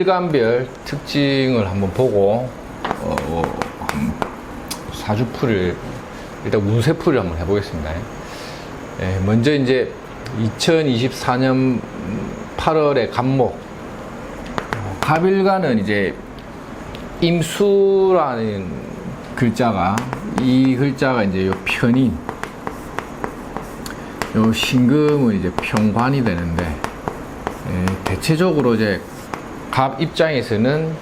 일간별 특징을 한번 보고 사주풀이를 일단 운세풀이를 한번 해보겠습니다. 먼저 이제 2024년 8월의 갑목 갑일간은 이제 임수라는 글자가 이 글자가 이제 요 편인 요 신금은 이제 평관이 되는데 대체적으로 이제 갑 입장에서는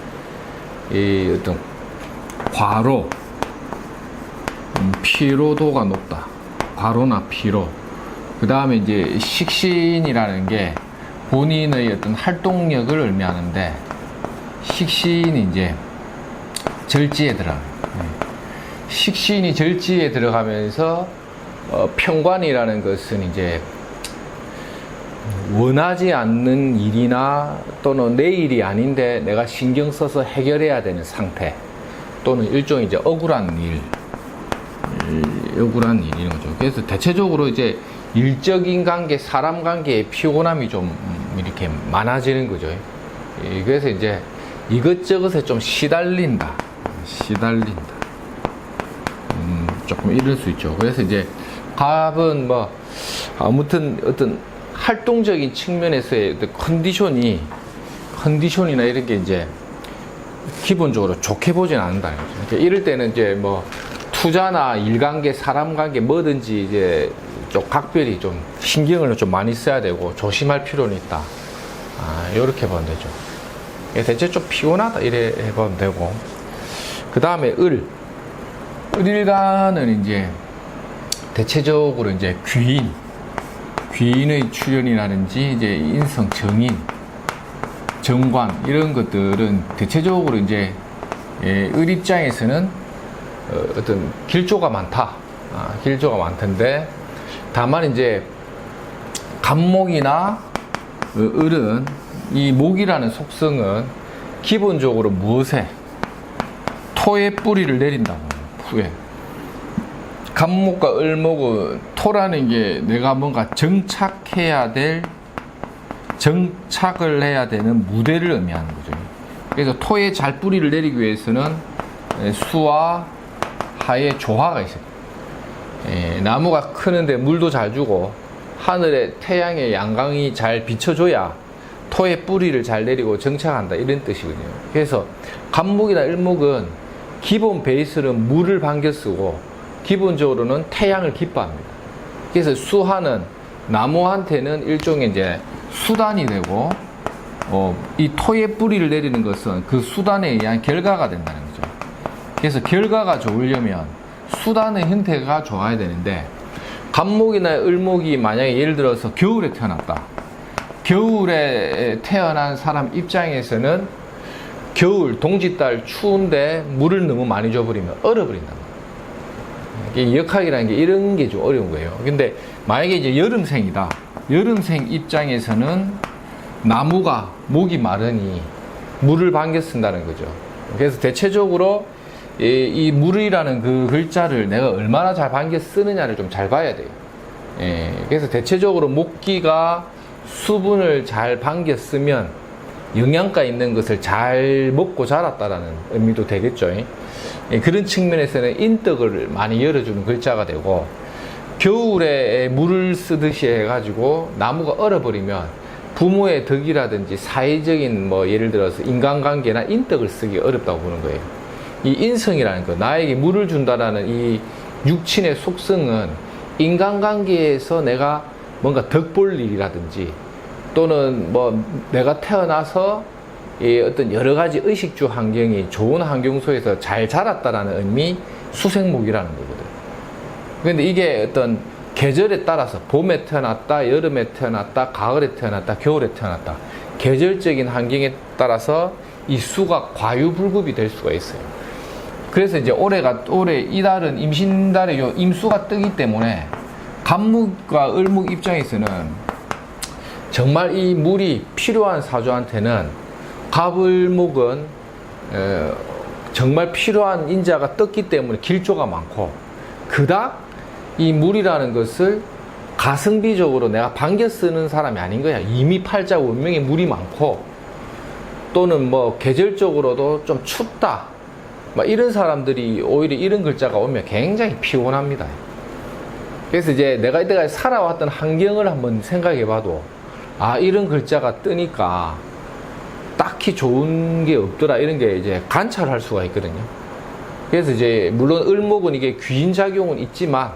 이 어떤 과로, 피로도가 높다. 과로나 피로. 그 다음에 이제 식신이라는 게 본인의 어떤 활동력을 의미하는데 식신이 이제 절지에 들어가요. 식신이 절지에 들어가면서 평관이라는 것은 이제 원하지 않는 일이나 또는 내 일이 아닌데 내가 신경 써서 해결해야 되는 상태 또는 일종의 이제 억울한 일인 거죠. 그래서 대체적으로 이제 일적인 관계, 사람 관계에 피곤함이 좀 이렇게 많아지는 거죠. 그래서 이제 이것저것에 좀 시달린다. 조금 이럴 수 있죠. 그래서 이제 갑은 뭐 아무튼 어떤 활동적인 측면에서의 컨디션이나 이런 게 이제 기본적으로 좋게 보진 않는다. 그러니까 이럴 때는 이제 뭐 투자나 일관계, 사람관계 뭐든지 이제 좀 각별히 좀 신경을 좀 많이 써야 되고 조심할 필요는 있다. 이렇게 보면 되죠. 대체 좀 피곤하다 이래 보면 되고. 그 다음에 을일간은 이제 대체적으로 이제 귀인의 출현이라든지 이제 인성, 정인, 정관 이런 것들은 대체적으로 이제 을 입장에서는 어떤 길조가 많다. 길조가 많던데 다만 이제 갑목이나 을은 이 목이라는 속성은 기본적으로 무엇에 토의 뿌리를 내린다고. 후에 갑목과 을목은 토라는 게 내가 뭔가 정착을 해야 되는 무대를 의미하는 거죠. 그래서 토에 잘 뿌리를 내리기 위해서는 수와 하의 조화가 있어요. 나무가 크는데 물도 잘 주고 하늘에 태양의 양광이 잘 비춰줘야 토에 뿌리를 잘 내리고 정착한다 이런 뜻이거든요. 그래서 갑목이나 을목은 기본 베이스는 물을 반겨 쓰고 기본적으로는 태양을 기뻐합니다. 그래서 수하는 나무한테는 일종의 이제 수단이 되고, 이 토에 뿌리를 내리는 것은 그 수단에 의한 결과가 된다는 거죠. 그래서 결과가 좋으려면 수단의 형태가 좋아야 되는데, 갑목이나 을목이 만약에 예를 들어서 겨울에 태어났다. 겨울에 태어난 사람 입장에서는 겨울, 동짓달 추운데 물을 너무 많이 줘버리면 얼어버린다. 역학이라는 게 이런 게 좀 어려운 거예요. 근데 만약에 이제 여름생이다. 여름생 입장에서는 나무가 목이 마르니 물을 반겨 쓴다는 거죠. 그래서 대체적으로 이 물이라는 그 글자를 내가 얼마나 잘 반겨 쓰느냐를 좀 잘 봐야 돼요. 그래서 대체적으로 목기가 수분을 잘 반겨 쓰면 영양가 있는 것을 잘 먹고 자랐다라는 의미도 되겠죠. 그런 측면에서는 인덕을 많이 열어주는 글자가 되고, 겨울에 물을 쓰듯이 해가지고 나무가 얼어버리면 부모의 덕이라든지 사회적인 뭐 예를 들어서 인간관계나 인덕을 쓰기 어렵다고 보는 거예요. 이 인성이라는 거, 나에게 물을 준다라는 이 육친의 속성은 인간관계에서 내가 뭔가 덕 볼 일이라든지 또는 뭐 내가 태어나서 이 어떤 여러 가지 의식주 환경이 좋은 환경 속에서 잘 자랐다라는 의미 수생목이라는 거거든. 그런데 이게 어떤 계절에 따라서 봄에 태어났다, 여름에 태어났다, 가을에 태어났다, 겨울에 태어났다. 계절적인 환경에 따라서 이 수가 과유불급이 될 수가 있어요. 그래서 이제 올해 이달은 임신달에 요 임수가 뜨기 때문에 갑목과 을목 입장에서는 정말 이 물이 필요한 사주한테는 갑을목은 정말 필요한 인자가 떴기 때문에 길조가 많고, 그닥 이 물이라는 것을 가성비적으로 내가 반겨 쓰는 사람이 아닌 거야. 이미 팔자 원명에 물이 많고 또는 뭐 계절적으로도 좀 춥다, 막 이런 사람들이 오히려 이런 글자가 오면 굉장히 피곤합니다. 그래서 이제 내가 이때까지 살아왔던 환경을 한번 생각해 봐도, 아, 이런 글자가 뜨니까 딱히 좋은 게 없더라, 이런 게 이제 관찰할 수가 있거든요. 그래서 이제 물론 을목은 이게 귀인작용은 있지만,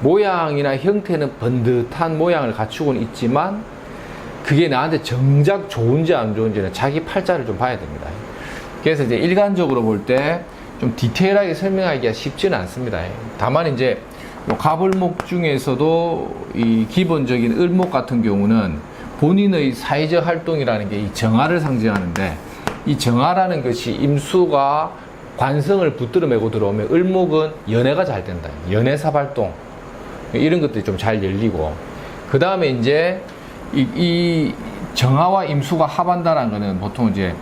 모양이나 형태는 번듯한 모양을 갖추고는 있지만, 그게 나한테 정작 좋은지 안 좋은지는 자기 팔자를 좀 봐야 됩니다. 그래서 이제 일관적으로 볼 때 좀 디테일하게 설명하기가 쉽지는 않습니다. 다만 이제 뭐 갑을목 중에서도 이 기본적인 을목 같은 경우는 본인의 사회적 활동이라는 게 이 정화를 상징하는데, 이 정화라는 것이 임수가 관성을 붙들어 메고 들어오면 을목은 연애가 잘 된다. 연애사발동 이런 것들이 좀 잘 열리고, 그 다음에 이제 이 정화와 임수가 합한다는 거는 보통 이제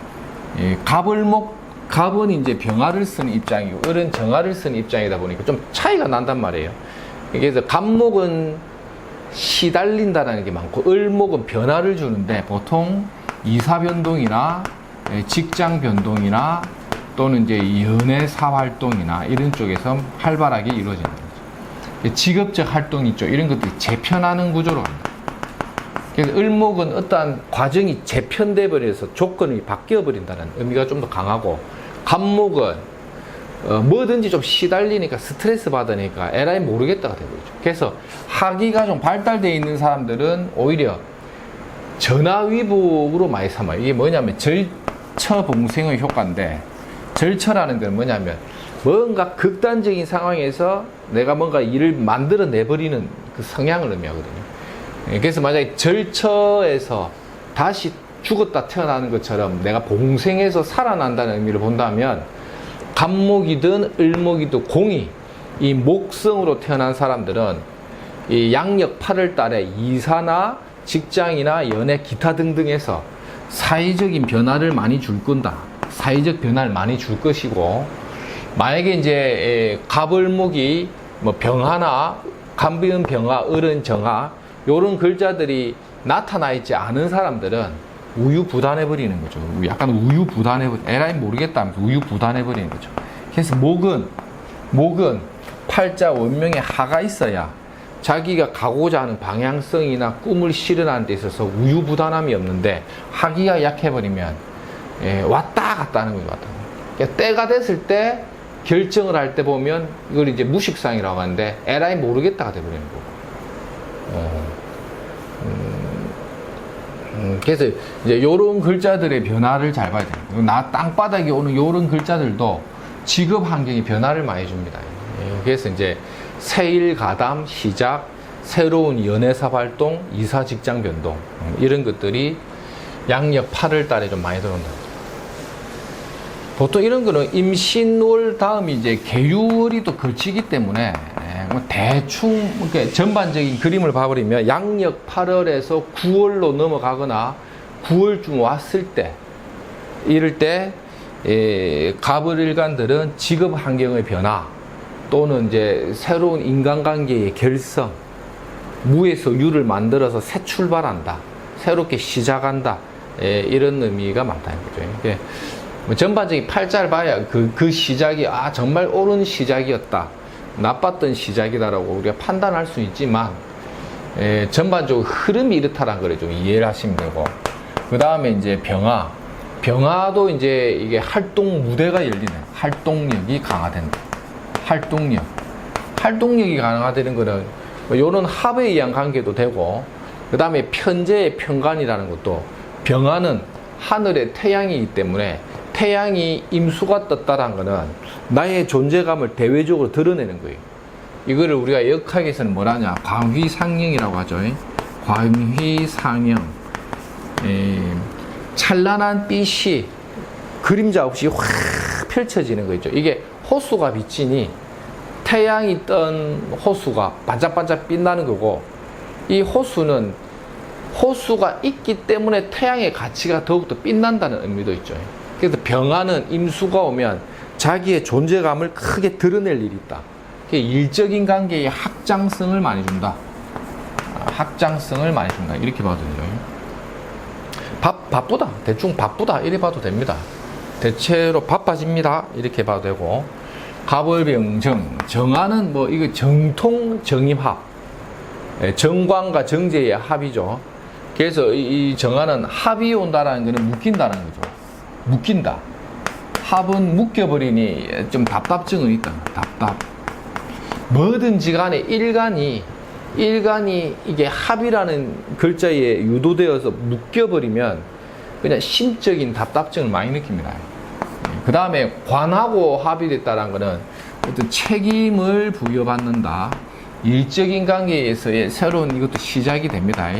갑은 이제 병화를 쓰는 입장이고 을은 정화를 쓰는 입장이다 보니까 좀 차이가 난단 말이에요. 그래서 갑목은 시달린다는 게 많고, 을목은 변화를 주는데 보통 이사 변동이나 직장 변동이나 또는 이제 연애사 활동이나 이런 쪽에서 활발하게 이루어지는 거죠. 직업적 활동 있죠. 이런 것들이 재편하는 구조로 합니다. 그래서 을목은 어떠한 과정이 재편돼 버려서 조건이 바뀌어 버린다는 의미가 좀 더 강하고, 갑목은 뭐든지 좀 시달리니까 스트레스 받으니까 에라이 모르겠다가 되버리죠. 그래서 학위가 좀 발달되어 있는 사람들은 오히려 전화위복으로 많이 삼아요. 이게 뭐냐면 절처봉생의 효과인데, 절처라는 건 뭐냐면 뭔가 극단적인 상황에서 내가 뭔가 일을 만들어 내버리는 그 성향을 의미하거든요. 그래서 만약에 절처에서 다시 죽었다 태어나는 것처럼 내가 봉생해서 살아난다는 의미를 본다면, 갑목이든 을목이든 공이 이 목성으로 태어난 사람들은 이 양력 8월 달에 이사나 직장이나 연애 기타 등등에서 사회적인 변화를 많이 줄 건다. 사회적 변화를 많이 줄 것이고, 만약에 이제 갑을목이 뭐 병화나 간비은 병화, 을은 정화 요런 글자들이 나타나 있지 않은 사람들은 우유부단해버리는 거죠. 약간 에라이 모르겠다 하면서 우유부단해버리는 거죠. 그래서 목은 팔자 원명에 하가 있어야 자기가 가고자 하는 방향성이나 꿈을 실현하는 데 있어서 우유부단함이 없는데, 하기가 약해버리면 왔다 갔다 하는 거죠. 왔다. 그러니까 때가 됐을 때 결정을 할 때 보면 이걸 이제 무식상이라고 하는데, 에라이 모르겠다가 돼버리는 거고. 그래서 이제 요런 글자들의 변화를 잘 봐야 돼요. 땅바닥에 오는 요런 글자들도 직업 환경이 변화를 많이 줍니다. 그래서 이제 세일 가담 시작, 새로운 연애사 활동, 이사 직장 변동, 이런 것들이 양력 8월 달에 좀 많이 들어온다. 보통 이런 거는 임신월 다음이 이제 계유월이 또 걸치기 때문에 대충 전반적인 그림을 봐버리면 양력 8월에서 9월로 넘어가거나 9월쯤 왔을 때, 이럴 때 갑을일간들은 직업 환경의 변화 또는 이제 새로운 인간관계의 결성, 무에서 유를 만들어서 새 출발한다, 새롭게 시작한다, 이런 의미가 많다는 거죠. 전반적인 팔자를 봐야 그 시작이 정말 옳은 시작이었다, 나빴던 시작이다라고 우리가 판단할 수 있지만, 전반적으로 흐름이 이렇다라는 걸 좀 이해를 하시면 되고, 그 다음에 이제 병화도 이제 이게 활동 무대가 열리는, 활동력이 강화된다. 활동력이 강화되는 거는 요런 합에 의한 관계도 되고, 그 다음에 편재의 편관이라는 것도, 병화는 하늘에 태양이기 때문에 태양이 임수가 떴다라는 거는 나의 존재감을 대외적으로 드러내는 거예요. 이거를 우리가 역학에서는 뭐라냐, 광휘상영이라고 하죠. 광휘상영. 찬란한 빛이 그림자 없이 확 펼쳐지는 거죠. 이게 호수가 비치니 태양이 뜬 호수가 반짝반짝 빛나는 거고, 이 호수는 호수가 있기 때문에 태양의 가치가 더욱더 빛난다는 의미도 있죠. 그래서 병화는 임수가 오면 자기의 존재감을 크게 드러낼 일이 있다. 일적인 관계에 확장성을 많이 준다. 이렇게 봐도 돼요. 바쁘다, 대충 바쁘다 이래 봐도 됩니다. 대체로 바빠집니다 이렇게 봐도 되고, 갑을병정, 정화는 뭐 이거 정통 정임합, 정관과 정제의 합이죠. 그래서 이 정화는 합이 온다라는 것은 묶인다는 거죠. 묶인다. 합은 묶여버리니 좀 답답증은 있다. 답답. 뭐든지 간에 일간이 이게 합이라는 글자에 유도되어서 묶여버리면 그냥 심적인 답답증을 많이 느낍니다. 그 다음에 관하고 합이 됐다는 것은 어떤 책임을 부여받는다. 일적인 관계에서의 새로운 이것도 시작이 됩니다.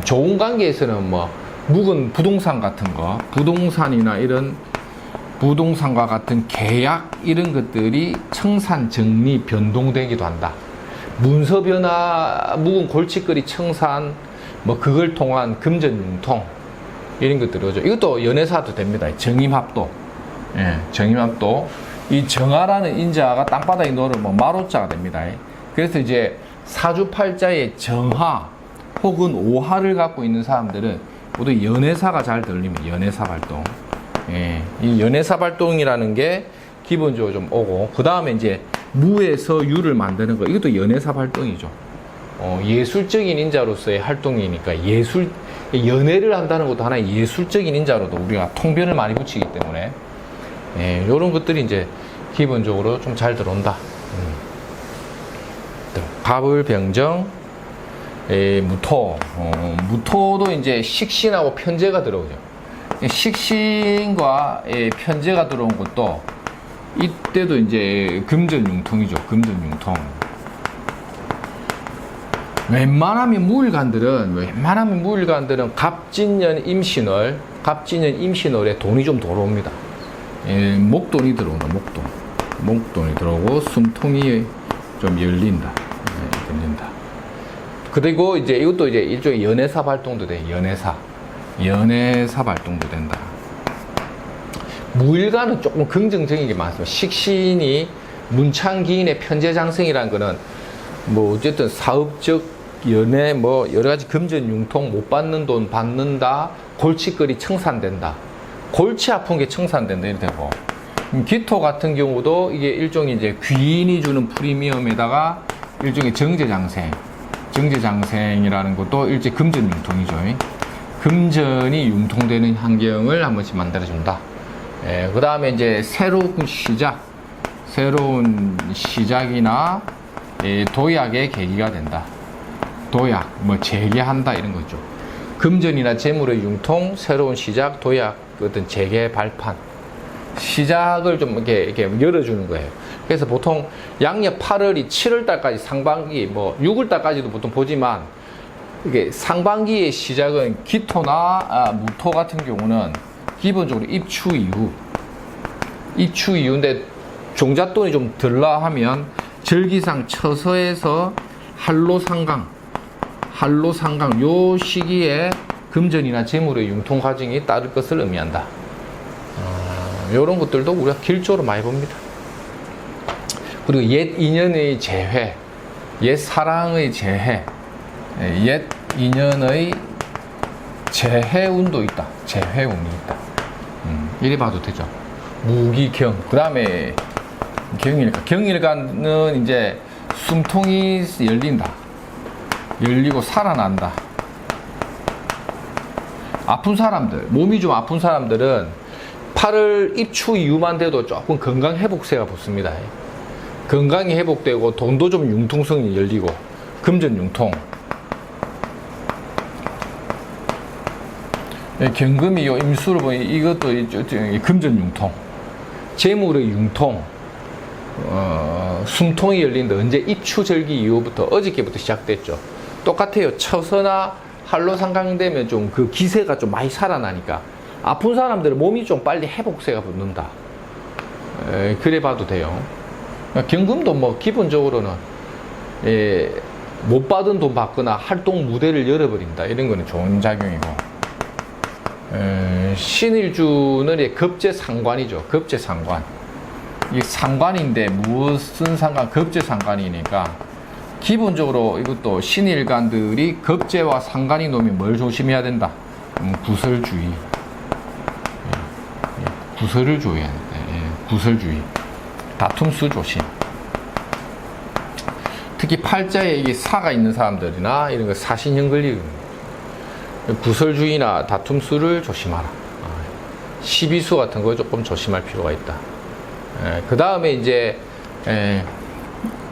좋은 관계에서는 뭐 묵은 부동산 같은 거, 부동산이나 이런 부동산과 같은 계약 이런 것들이 청산, 정리, 변동되기도 한다. 문서 변화, 묵은 골칫거리 청산, 뭐 그걸 통한 금전 융통 이런 것들이 오죠. 이것도 연애사도 됩니다. 정임합도. 예, 정임합도. 이 정화라는 인자가 땅바닥에 놓으면 뭐 마로자가 됩니다. 그래서 이제 사주팔자의 정화 혹은 오화를 갖고 있는 사람들은 모두 연애사가 잘 들립니다. 연애사 발동. 예, 이 연애사 발동이라는 게 기본적으로 좀 오고, 그 다음에 이제 무에서 유를 만드는 거, 이것도 연애사 발동이죠. 예술적인 인자로서의 활동이니까 연애를 한다는 것도 하나의 예술적인 인자로도 우리가 통변을 많이 붙이기 때문에, 예, 이런 것들이 이제 기본적으로 좀 잘 들어온다. 갑을병정, 무토, 무토도 이제 식신하고 편제가 들어오죠. 식신과 편제가 들어온 것도 이때도 이제 금전융통이죠. 금전융통. 웬만하면 무일간들은 갑진년 임신월에 돈이 좀 들어옵니다. 목돈이 들어온다. 목돈이 들어오고 숨통이 좀 열린다. 열린다. 그리고 이제 이것도 이제 일종의 연애사 발동도 돼. 연애사 발동도 된다. 무일간은 조금 긍정적인 게 많습니다. 식신이 문창기인의 편제장생이라는 거는 뭐 어쨌든 사업적 연애 뭐 여러 가지 금전 융통, 못 받는 돈 받는다, 골칫거리 청산된다, 골치 아픈 게 청산된다 이렇게 되고, 기토 같은 경우도 이게 일종의 이제 귀인이 주는 프리미엄에다가 일종의 정제장생이라는 것도 일종의 금전 융통이죠. 금전이 융통되는 환경을 한 번씩 만들어준다. 그 다음에 이제 새로운 시작이나 도약의 계기가 된다. 도약, 뭐 재개한다 이런 거죠. 금전이나 재물의 융통, 새로운 시작, 도약, 어떤 재개 발판, 시작을 좀 이렇게 열어주는 거예요. 그래서 보통 양력 8월이 7월달까지 상반기, 뭐 6월달까지도 보통 보지만, 이게 상반기의 시작은 기토나 무토 같은 경우는 기본적으로 입추 이후인데 종잣돈이 좀 들라 하면 절기상 처서에서 한로상강 요 시기에 금전이나 재물의 융통 과정이 따를 것을 의미한다. 이런 것들도 우리가 길조로 많이 봅니다. 그리고 옛 인연의 재회, 옛 사랑의 재회, 옛 인연의 재해운도 있다. 재해운이 있다. 이래 봐도 되죠. 무기경. 그 다음에 경일간은 이제 숨통이 열리고 살아난다. 아픈 사람들, 몸이 좀 아픈 사람들은 8월 입추 이후만 돼도 조금 건강 회복세가 붙습니다. 건강이 회복되고 돈도 좀 융통성이 열리고, 금전 융통. 경금이 요 임수로 보니 이것도 금전 융통. 재물의 융통. 숨통이 열린다. 언제 입추절기 이후부터 어저께부터 시작됐죠. 똑같아요. 처서나 한로상강 되면 좀 그 기세가 좀 많이 살아나니까 아픈 사람들은 몸이 좀 빨리 회복세가 붙는다. 그래 봐도 돼요. 경금도 뭐 기본적으로는 못 받은 돈 받거나 활동 무대를 열어버린다. 이런 거는 좋은 작용이고, 신일주는 급제상관이죠. 급제상관. 이 상관인데 무슨 상관? 급제상관이니까 기본적으로 이것도 신일간들이 급제와 상관이 놓으면 뭘 조심해야 된다? 구설주의. 구설을 조여야 합니다. 구설주의. 다툼수 조심. 특히 팔자에 이게 사가 있는 사람들이나 이런 거 사신형 걸리거든요. 구설주의나 다툼수를 조심하라. 시비수 같은 거 조금 조심할 필요가 있다. 그 다음에 이제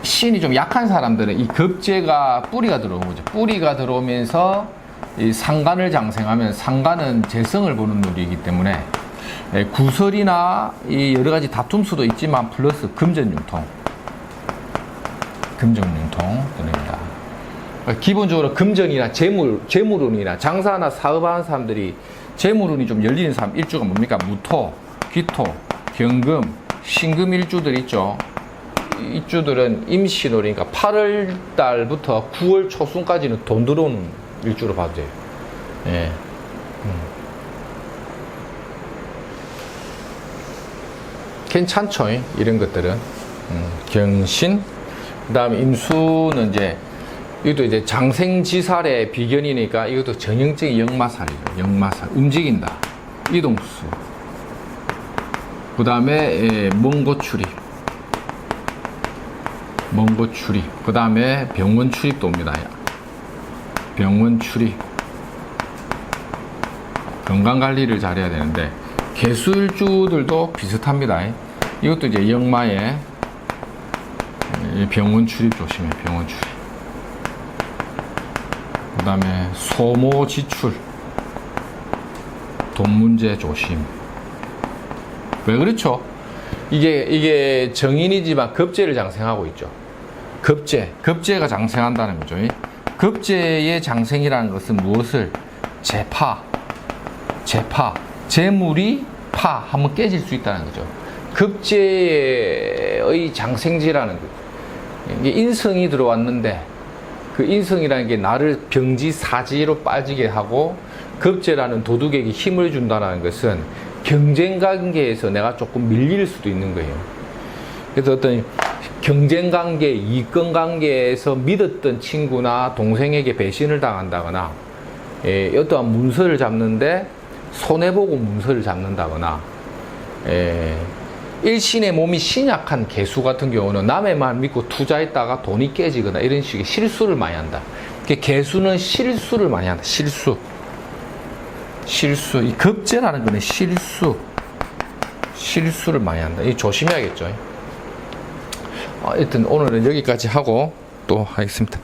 신이 좀 약한 사람들은 이 급제가 뿌리가 들어오는 거죠. 뿌리가 들어오면서 이 상간을 장생하면 상간은 재성을 보는 놀이이기 때문에 구설이나 이 여러 가지 다툼수도 있지만 플러스 금전융통 드립니다. 기본적으로 금전이나 재물운이나 장사나 사업하는 사람들이 재물운이 좀 열리는 사람 일주가 뭡니까? 무토, 귀토, 경금, 신금 일주들 있죠. 일주들은 임신월이니까 8월 달부터 9월 초순까지는 돈 들어오는 일주로 봐도 돼요. 예. 괜찮죠? 이런 것들은. 경신, 그 다음에 임수는 이것도 이제 장생지살의 비견이니까 이것도 전형적인 역마살이에요. 역마살. 움직인다. 이동수. 그 다음에 먼고 출입. 그 다음에 병원 출입도 옵니다. 병원 출입. 건강관리를 잘해야 되는데, 개수일주들도 비슷합니다. 이것도 이제 역마에 병원 출입 조심해. 병원 출입. 그 다음에 소모 지출. 돈 문제 조심. 왜 그렇죠? 이게 정인이지만 급제를 장생하고 있죠. 급제가 장생한다는 거죠. 급제의 장생이라는 것은 무엇을? 재물이 하면 깨질 수 있다는 거죠. 급제의 장생지라는 거죠. 이게 인성이 들어왔는데 그 인성이라는 게 나를 병지사지로 빠지게 하고 급제라는 도둑에게 힘을 준다는 것은 경쟁 관계에서 내가 조금 밀릴 수도 있는 거예요. 그래서 어떤 경쟁 관계, 이권 관계에서 믿었던 친구나 동생에게 배신을 당한다거나, 어떠한 문서를 잡는데 손해보고 문서를 잡는다거나, 일신의 몸이 신약한 개수 같은 경우는 남의 말 믿고 투자했다가 돈이 깨지거나 이런 식의 실수를 많이 한다. 개수는 실수를 많이 한다. 실수. 이 급제라는 거는 실수를 많이 한다. 이 조심해야겠죠. 하여튼 오늘은 여기까지 하고 또 하겠습니다.